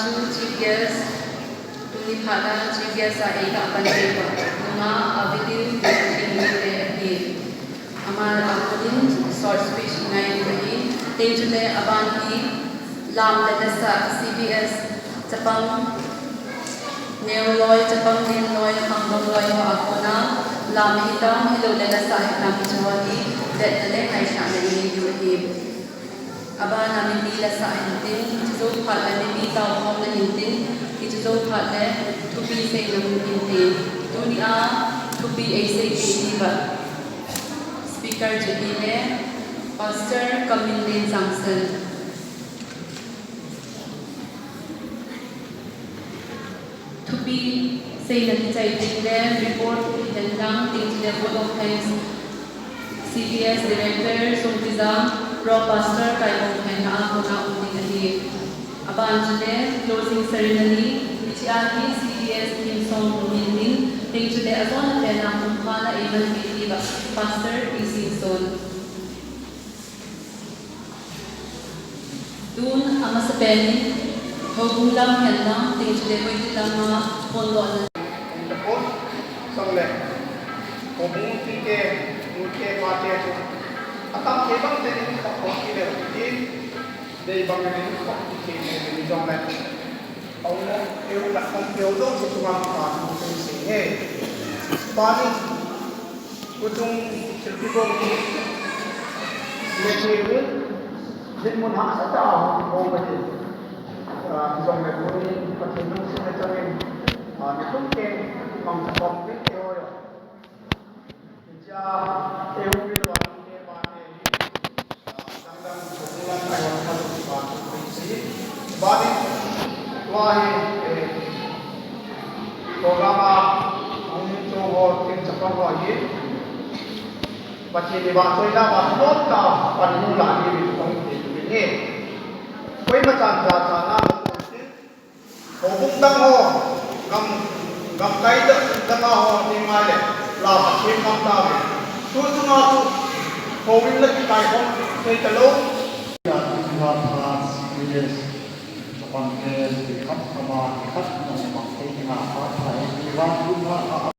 chu CBS tuni phada CBS a eka pantil na avidin Chingnu le hi amar akudin short speech ngai ni tenjule aban ki lam le sa CBS Chapang neoloi Chapang lenloi hamloi wa akona lam hitam hilo le sa na chawani that le hai sha le ni yu hi aba na mi la sa hintin zo phat le mi taw khom le hintin ki zo phat le to be say no hintin dunia to be a say ki ba speaker je le pastor Kamminlien Changsan to be say na chai ting le report den lang ting le vote of thanks CBS Director Songpijang Pastor kaina akona uti abanjule closing ceremony which are CBS Kimsom meeting tenjule azon lena kumana even kiti Pastor Son dun amasapeni hogulam henna tenjule hoitama pondo the post songle komuti ke nuke pate atang kebang teni kapok ile din dei bang ni kapok ke ni jonglet ong eu la kong eu do su tumang pa su sing he pani kutung selfi ko le ke din mun ha sa ta ho ba ni jonglet ko ni pathen nu se charin ni tum ke mang kapok ni yo ja eu ni do body why programa Houin cho ho tin Chapang hohi bachi ni ba soila ba tot ta pan nu la ni tong ti ni koi ma chan cha cha na ho bung dang ho gam kai da da ma ho ni ma le la ba che kam ta ve tu tu na tu Houin la ki kai ho sei ta lo ya tu na ta CBS Chapang di khắp mà khắp mà bằng cái ngã phá thải đi ra